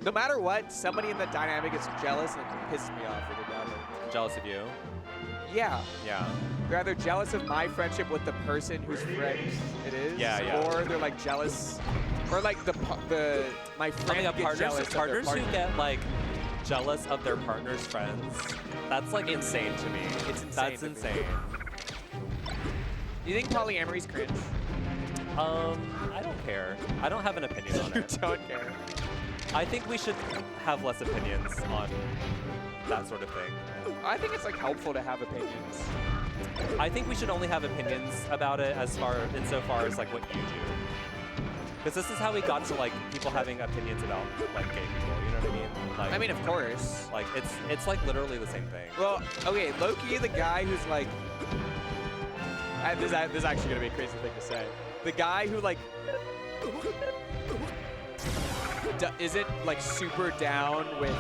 no matter what, somebody in the dynamic is jealous and it pisses me off really badly. Jealous of you? Yeah. Yeah. They're either jealous of my friendship with the person whose friend it is, or they're like jealous, or like my friend gets jealous of their partner. Who get like jealous of their partner's friends, that's like insane to me. It's insane. That's insane. Do you think polyamory's cringe? I don't care. I don't have an opinion on You it. don't care. I think we should have less opinions on that sort of thing. I think it's like helpful to have opinions. I think we should only have opinions about it insofar as like what you do. Because this is how we got to like people having opinions about like gay people. You know what I mean? Like, I mean, of course. Like it's like literally the same thing. Well, okay, Loki, the guy who's like, this is actually gonna be a crazy thing to say. The guy who like isn't like super down with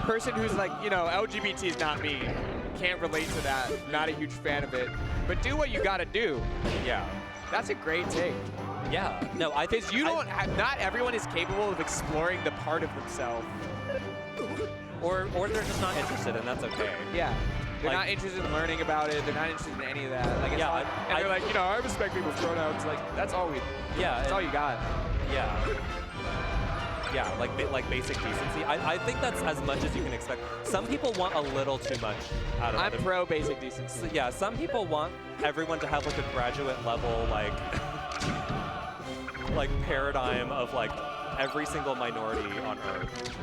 person who's like, you know, LGBT is not me. Can't relate to that. Not a huge fan of it. But do what you gotta do. Yeah. That's a great take. Yeah. No, I think not everyone is capable of exploring the part of themselves. Or they're just not interested, and that's okay. Yeah. They're Like, not interested in learning about it. They're not interested in any of that. Like, yeah, and they're like, you know, I respect people's pronouns. Like, that's all that's all you got. Yeah. Yeah, like basic decency. I think that's as much as you can expect. Some people want a little too much out of it. I'm pro basic decency. So, yeah, some people want everyone to have like a graduate level like paradigm of like every single minority on Earth,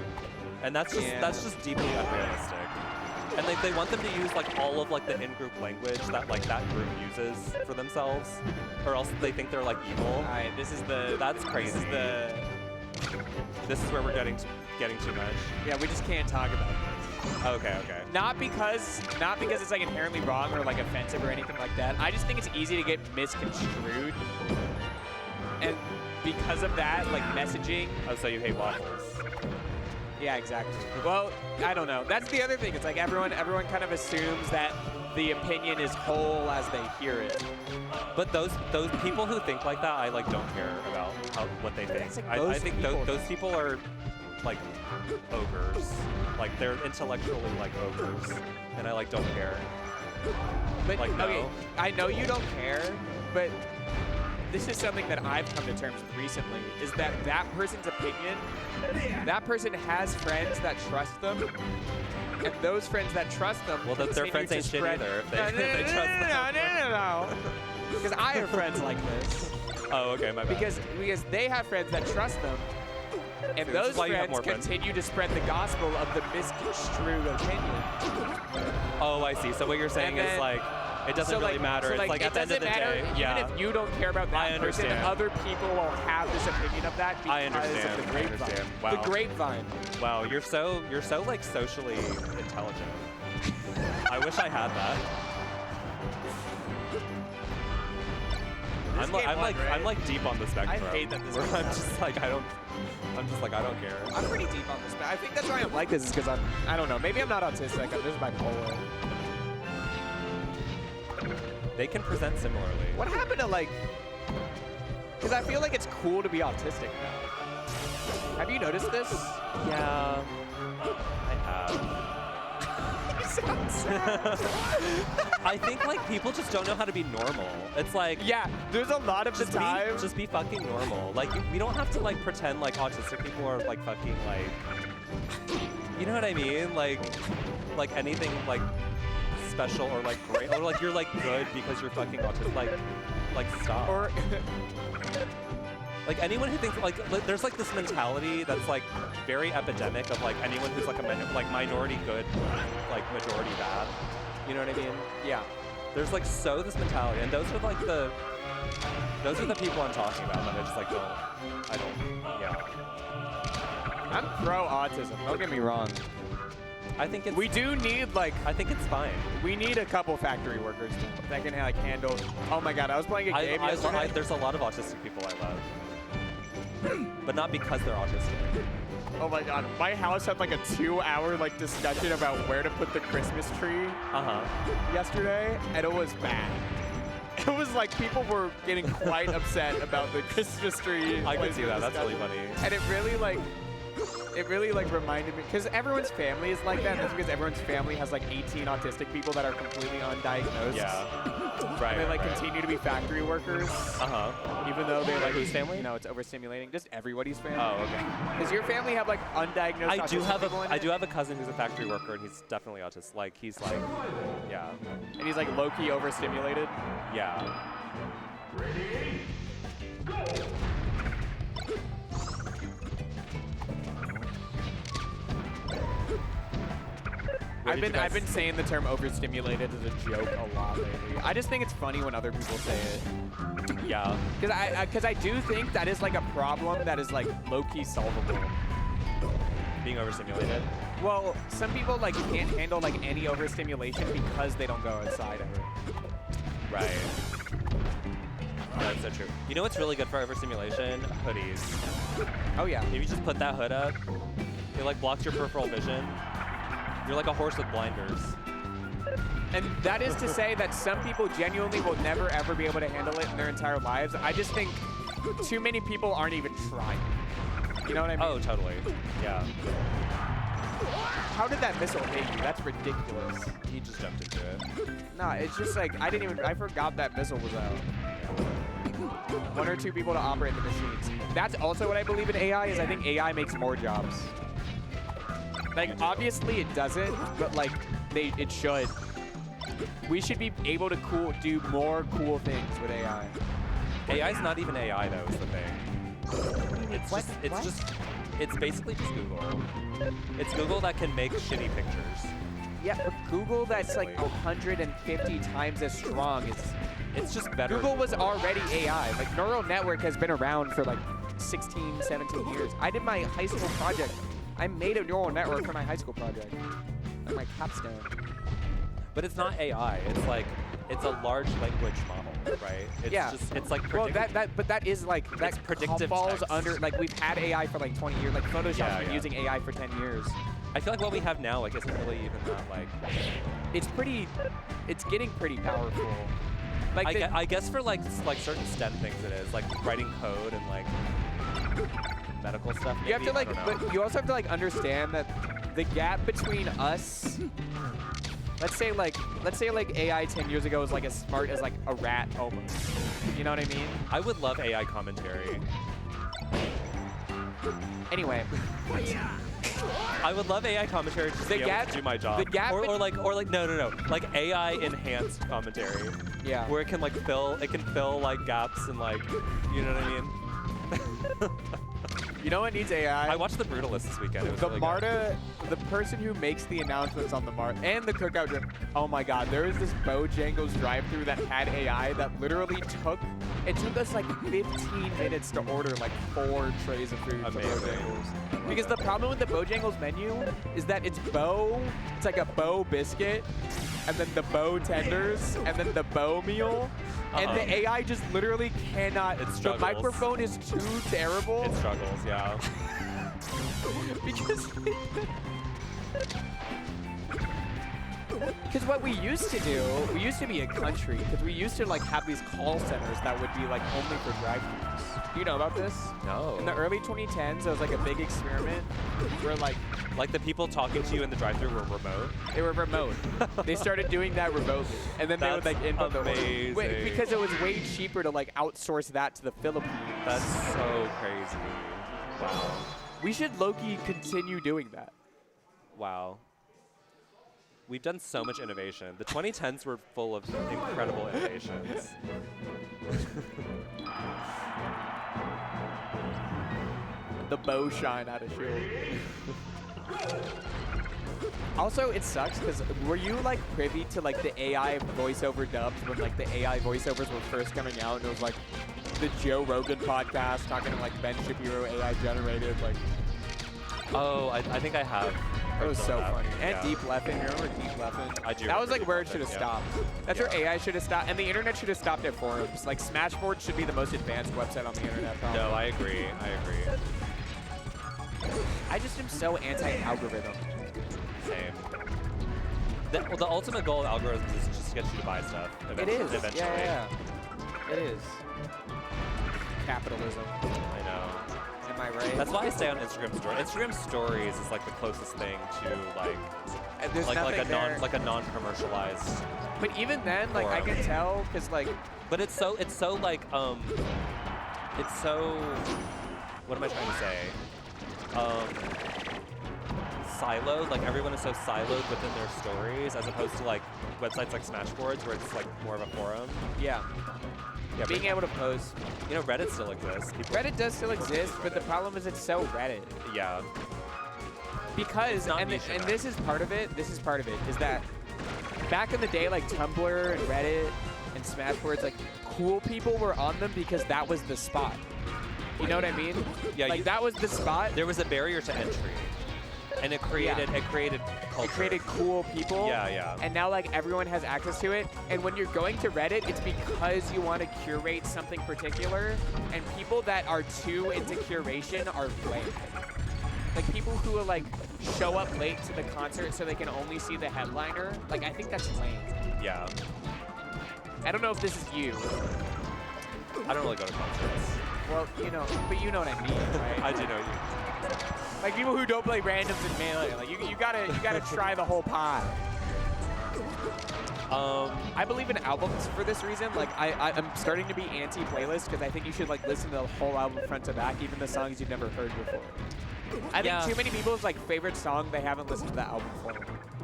and that's just deeply unrealistic. And they want them to use like all of like the in-group language that like that group uses for themselves, or else they think they're like evil. All right, that's crazy. This is where we're getting too much. Yeah, we just can't talk about this. Okay. Not because it's like inherently wrong or like offensive or anything like that. I just think it's easy to get misconstrued, and because of that, like messaging. Oh, so you hate waffles? Yeah, exactly. Well, I don't know. That's the other thing. It's like everyone kind of assumes that the opinion is whole as they hear it. But those people who think like that, I like don't care about what they think. Like I think those people are like ogres. Like they're intellectually like ogres, and I like don't care. But like, no. okay, I know you don't care, but this is something that I've come to terms with recently, is that person's opinion, that person has friends that trust them, and those friends that trust them, well, their friends ain't shit either if they trust them. No. Because I have friends like this. Oh, okay, my bad. Because they have friends that trust them, and See, those friends continue to spread the gospel of the misconstrued opinion. Oh, I see. So what you're saying is like, it doesn't really matter. It's like at the end of the day, even if you don't care about that person, other people will have this opinion of that because of the grapevine. Wow. The grapevine. Wow, you're so like socially intelligent. I wish I had that. I'm like deep on the spectrum. I hate that this I'm just like I don't care. I'm pretty deep on this. I think that's why I'm like this, is because I don't know. Maybe I'm not autistic. I'm just bipolar. They can present similarly. What happened to like? Because I feel like it's cool to be autistic now. Have you noticed this? Yeah, I have. You sound sad. I think like people just don't know how to be normal. It's like, yeah, there's a lot of the time. Just be fucking normal. Like we don't have to like pretend like autistic people are like fucking like, you know what I mean? Like anything like special or like great or like you're like good because you're fucking autistic. Like stop. Or like anyone who thinks like there's like this mentality that's like very epidemic of like anyone who's like a minority good, like majority bad. You know what I mean? Yeah. There's like this mentality, and those are the people I'm talking about that I just like yeah. I'm pro autism. Don't get me wrong. I think we do need like. I think it's fine. We need a couple factory workers that can like handle. Oh my God, I was playing a game yesterday. There's a lot of autistic people I love, but not because they're autistic. Oh my God, my house had like a 2-hour like discussion about where to put the Christmas tree yesterday, and it was bad. it was like people were getting quite upset about the Christmas tree. I could see that. That's really discussion. funny. And it really like reminded me, because everyone's family is like that. And that's because everyone's family has like 18 autistic people that are completely undiagnosed. Yeah. Right. And they like right. continue to be factory workers, Uh-huh. even though they're like Whose family? You know, it's overstimulating. Just everybody's family. Oh, okay. Does your family have like undiagnosed? I do autistic have people in I it? do have a cousin who's a factory worker, and he's definitely autistic. Like he's like, yeah, And he's like low-key overstimulated. yeah. Where did you I've guys- been saying the term overstimulated as a joke a lot lately. I just think it's funny when other people say it. Yeah. Because I do think that is like a problem that is like low-key solvable. Being overstimulated. Well, some people like can't handle like any overstimulation because they don't go outside ever. Right. That's so true. You know what's really good for overstimulation? Hoodies. Oh yeah. If you just put that hood up, it like blocks your peripheral vision. You're like a horse with blinders. And that is to say that some people genuinely will never ever be able to handle it in their entire lives. I just think too many people aren't even trying. You know what I mean? Oh, totally. Yeah. How did that missile hit you? That's ridiculous. He just jumped into it. Nah, it's just like I forgot that missile was out. One or two people to operate the machines. That's also what I believe in AI is I think AI makes more jobs. Like obviously it doesn't, but like it should. We should be able to do more cool things with AI. AI's not even AI though, is the thing. It's basically just Google. It's Google that can make shitty pictures. Yeah, but Google that's like 150 times as strong is. It's just better. Google was already AI. Like neural network has been around for like 16, 17 years. I did my high school project. I made a neural network for my high school project. Like my capstone. But it's not AI. It's like it's a large language model, right? It's Yeah. just it's like Well, predictive. but that is like that It's predictive falls text. under like we've had AI for like 20 years. Like Photoshop's Yeah, been yeah. using AI for 10 years. I feel like what we have now like isn't really even that like. It's getting pretty powerful. Like I guess for like certain STEM things it is like writing code and like medical stuff. you have to maybe? like, I don't know. but you also have to like understand that the gap between us. Let's say like AI 10 years ago was like as smart as like a rat almost. You know what I mean? I would love AI commentary. Anyway, I would love AI commentary just to be able to do my job. the gap or like no, like AI enhanced commentary yeah. where it can fill like gaps and like you know what I mean. You know what needs AI? I watched The Brutalist this weekend. It was The really MARTA, the person who makes the announcements on the MARTA and the cookout drip. Oh my God, there was this Bojangles drive-thru that had AI that literally took us like 15 minutes to order like 4 trays of food from Amazing. Bojangles. Because the problem with the Bojangles menu is that it's like a bow biscuit, and then the bow tenders, and then the bow meal. And the AI just literally cannot. It The struggles. microphone is too terrible. It struggles, yeah. Because what we used to do, we used to be a country, because we used to like have these call centers that would be like only for drive-thrus. Do you know about this? No. In the early 2010s, there was like a big experiment where like Like the people talking to you in the drive-thru were remote. they were remote. They started doing that remotely, and then they would That's like input the order. amazing. Wait, because it was way cheaper to like outsource that to the Philippines. That's so crazy. Wow. We should low-key continue doing that. Wow. We've done so much innovation. The 2010s were full of incredible innovations. The bow shine out of shield. Also, it sucks because were you like privy to like the AI voiceover dubs when like the AI voiceovers were first coming out and it was like the Joe Rogan podcast talking to like Ben Shapiro AI generated like Oh, I think I have. it was so funny. And Yeah. Deep Leffen, you remember Deep Leffen? I do That was remember like Deep where it Leffen, should have yeah. stopped. That's where Yeah. AI should have stopped, and the internet should have stopped at forums. Like Smashboard should be the most advanced website on the internet. Probably. No, I agree. I agree. I just am so anti-algorithm. Same. The ultimate goal of algorithms is just to get you to buy stuff. It is. Eventually. Yeah. It is. Capitalism. I know. Am I right? That's why I stay on Instagram stories. Instagram stories is like the closest thing to like There's nothing there. like a non-commercialized. But even then, like I can tell, cause like. But it's so like it's so. What am I trying to say? Siloed. Like everyone is so siloed within their stories, as opposed to like websites like Smashboards, where it's like more of a forum. Yeah. Yeah, being able to post. You know, Reddit still exists. Reddit does still exist, but the problem is it's so Reddit. Yeah. Because, and this is part of it, is that back in the day, like Tumblr and Reddit and Smashboards, like cool people were on them because that was the spot. You know what I mean? Yeah. Like that was the spot. There was a barrier to entry. And it created culture. It created cool people. Yeah. And now like everyone has access to it. And when you're going to Reddit, it's because you want to curate something particular. And people that are too into curation are lame. Like people who will like show up late to the concert so they can only see the headliner. Like I think that's lame. Yeah. I don't know if this is you. I don't really go to concerts. Well, you know, but you know what I mean, right? I do know you. Like people who don't play randoms in Melee, like you gotta try the whole pie. I believe in albums for this reason. Like I'm starting to be anti-playlist because I think you should like listen to the whole album front to back, even the songs you've never heard before. I think too many people's like favorite song they haven't listened to the album for.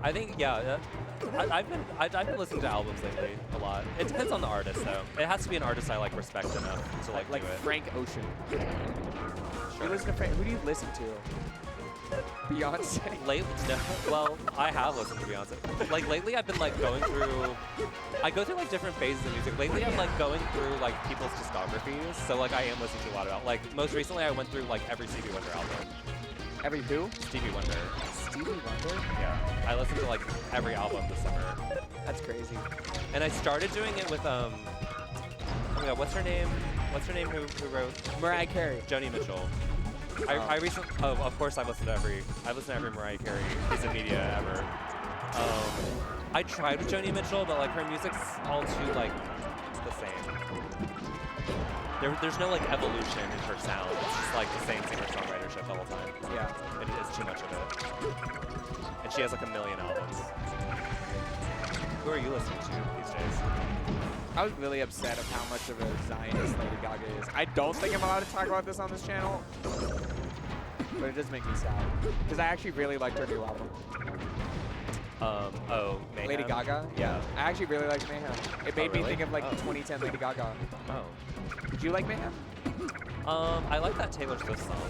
I think I've been listening to albums lately a lot. It depends on the artist though. It has to be an artist I like respect enough to like do it. Frank Ocean. Sure. You listen to Frank? Who do you listen to? Beyonce. Lately, no, well, I have listened to Beyonce. Like lately, I've been like going through. I go through like different phases of music. Lately, I'm like going through like people's discographies. So like I am listening to a lot about. Like most recently, I went through like every Stevie Wonder album. Every who? Stevie Wonder. Stevie Wonder? Yeah. I listened to like every album this summer. That's crazy. And I started doing it with oh my God, what's her name? What's her name? Who wrote? Mariah Carey. Joni Mitchell. I recently, of course, I listen to every Mariah Carey piece of media ever. I tried with Joni Mitchell, but like her music's all too like the same. There's no like evolution in her sound. It's just like the same singer-songwritership the whole time. Yeah. It is too much of it. And she has like a million albums. Who are you listening to these days? I was really upset of how much of a Zionist Lady Gaga is. I don't think I'm allowed to talk about this on this channel, but it does make me sad because I actually really liked her new album. Mayhem? Lady Gaga? Yeah. I actually really liked Mayhem. It made me think of like the 2010 Lady Gaga. Oh. Did you like Mayhem? I like that Taylor Swift song.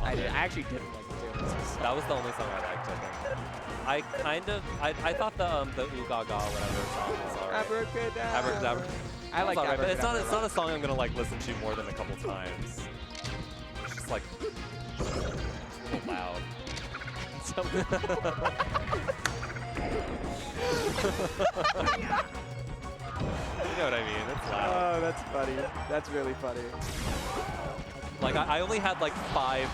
I did. I actually didn't like the Taylor Swift song. That was the only song I liked, I think. I thought the Ooh Gaga whatever song was alright. Abracadabra. I like that. But Abracadabra. it's not a song I'm gonna like listen to more than a couple times. It's just like a little loud. You know what I mean? It's loud. Oh, that's funny. That's really funny. Like I only had like 5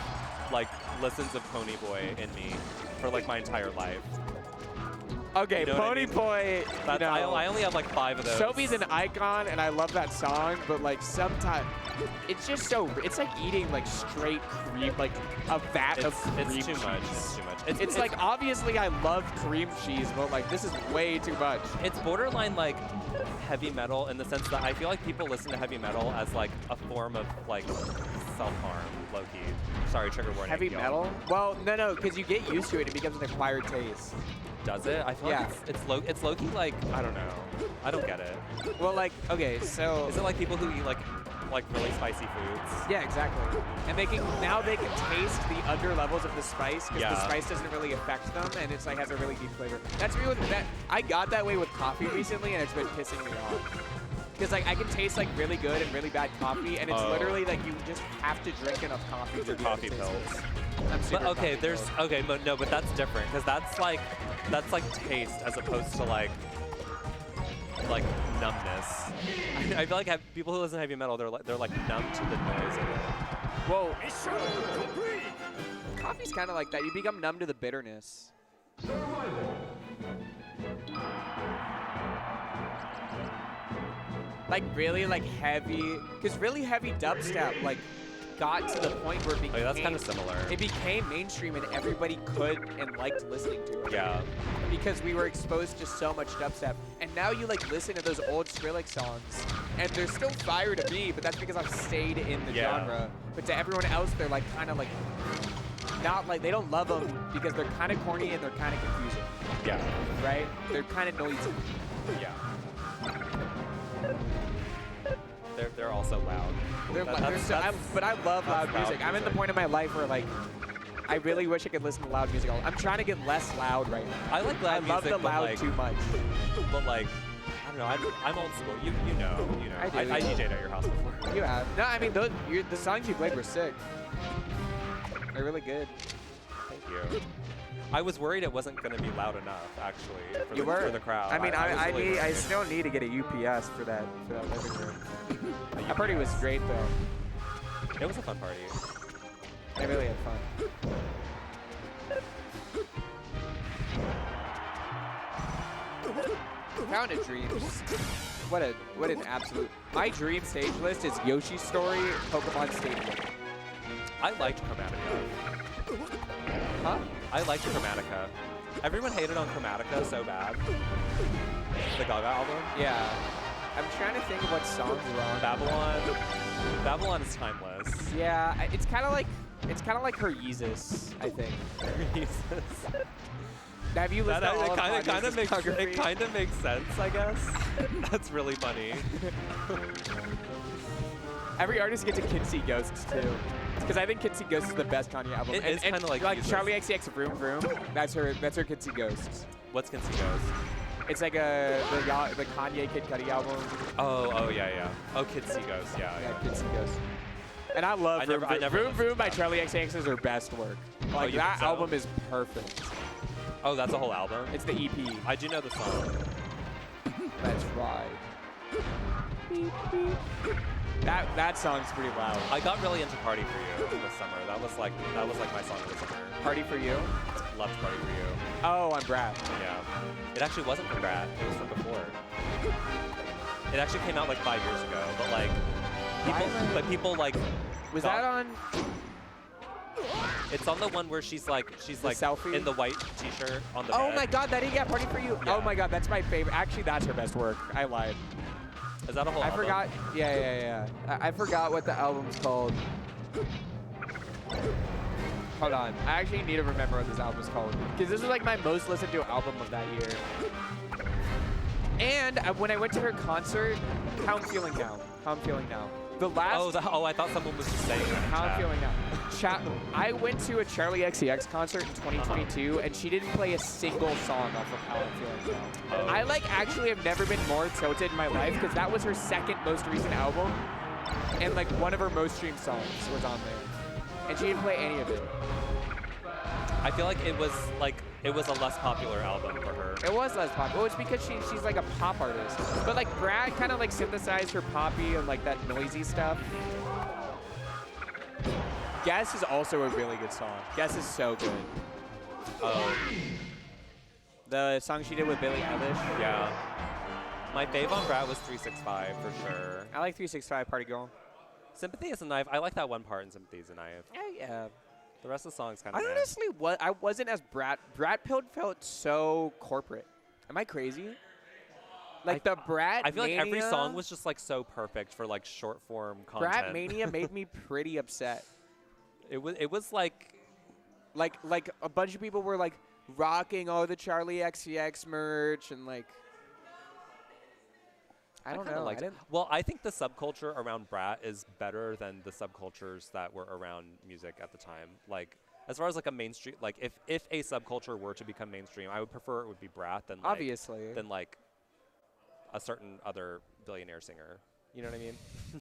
like listens of Pony Boy in me for like my entire life. Okay, You know what I Pony mean? Boy. That's, You know, I only have like 5 of those. Sophie's an icon, and I love that song, but like sometimes it's just so. It's like eating like straight cream, like a vat of cream It's too cheese. much. It's too much. It's like obviously I love cream cheese, but like this is way too much. It's borderline like heavy metal in the sense that I feel like people listen to heavy metal as like a form of like self-harm, low-key. Sorry, trigger warning. Heavy y'all. metal? Well, no, because you get used to it. It becomes an acquired taste. Does it? I feel like it's low-key like, I don't know. I don't get it. Well, like, okay, so... Is it like people who eat like really spicy foods? Yeah, exactly. And they can taste the under levels of the spice because the spice doesn't really affect them, and it's like has a really deep flavor. That's really I got that way with coffee recently, and it's been pissing me off. Because like I can taste like really good and really bad coffee, and it's literally like you just have to drink enough coffee to Coffee pills. I'm super But okay, coffee pilled. but that's different because that's like taste as opposed to like numbness. I feel like people who listen to heavy metal, they're like numb to the noise of it. Whoa. Coffee's kind of like that. You become numb to the bitterness. like really like heavy, because really heavy dubstep like got to the point where it became, that's kind of similar. it became mainstream and everybody could and liked listening to it. Yeah. Because we were exposed to so much dubstep. And now you like listen to those old Skrillex songs and they're still fire to me, but that's because I've stayed in the genre. But to everyone else, they're like kind of like, not like, they don't love them because they're kind of corny and they're kind of confusing. Yeah. Right? They're kind of noisy. Yeah. They're also loud. But I love loud music. I'm in the point of my life where like, I really wish I could listen to loud music. I'm trying to get less loud right now. I like loud music, I love the loud like, too much. But like, I don't know. I'm old school. You know. I do. I DJ'd at your house before. You have. No, I mean the songs you played were sick. They're really good. Thank you. I was worried it wasn't going to be loud enough, actually, for the crowd. I mean, I I still need to get a UPS for that living room. That party was great though. It was a fun party. I really had fun. Founded Dreams. What an absolute. My dream stage list is Yoshi's Story, Pokemon Stadium. I liked Chromatica. Huh? I liked Chromatica. Everyone hated on Chromatica so bad. The Gaga album? Yeah. I'm trying to think of what songs were on. Babylon is timeless. Yeah, it's kind of like her Yeezus, I think. Jesus. Have you listened to all of it kind of discography? makes sense, I guess. That's really funny. Every artist gets a Kinsey Ghosts too, because I think Kinsey Ghosts is the best Kanye album. It is kind of like Jesus. Charlie XCX Vroom Vroom. That's her Kinsey Ghosts. What's Kinsey Ghost? It's like the Kanye Kid Cudi album. Oh yeah. Oh, Kinsey Ghost, yeah. Kinsey Ghosts. And I love Vroom Vroom by Charlie XCX is her best work. Like that album is perfect. Oh, that's a whole album? It's the EP. I do know the song. That's right. Beep, beep. That song's pretty loud. I got really into Party for You this summer. That was like my song of the summer. Party for You? Loved Party for You. Oh, on Brad. Yeah. It actually wasn't from Brad. It was from before. It actually came out like 5 years ago, but like people like was that on? It's on the one where she's like selfie? in the white t-shirt on the Oh bed. my god, that yeah, Party for You. Yeah. Oh my god, that's my favorite. Actually, that's her best work. I lied. Is that a whole album? I forgot. Yeah. I forgot what the album's called. Hold on. I actually need to remember what this album's called. Because this was like my most listened to album of that year. And when I went to her concert, how I'm feeling now. The last. I thought someone was just saying that. How I'm feeling now. I went to a Charlie XCX concert in 2022, and she didn't play a single song off of How I'm Feeling Now. I actually have never been more tilted in my life because that was her second most recent album, and like one of her most streamed songs was on there, and she didn't play any of it. I feel like it was a less popular album for her. It was less popular. Well, it's because she's like a pop artist, but like Brad kind of like synthesized her poppy and like that noisy stuff. Guess is also a really good song. Guess is so good. Oh. The song she did with Billie Eilish. Yeah. My fave on Brad was 365 for sure. I like 365 Party Girl. Sympathy is a Knife. I like that one part in Sympathy is a Knife. Yeah. The rest of the song's kind of I wasn't as Brat Pill felt so corporate. Am I crazy? Like the Brat I feel like every Mania- song was just like so perfect for like short form content. Brat Mania made me pretty upset. It was like a bunch of people were like rocking all the Charlie XCX merch and like I don't know. Well, I think the subculture around Brat is better than the subcultures that were around music at the time. Like as far as like a mainstream, like if a subculture were to become mainstream, I would prefer it would be Brat than obviously than like a certain other billionaire singer. You know what I mean?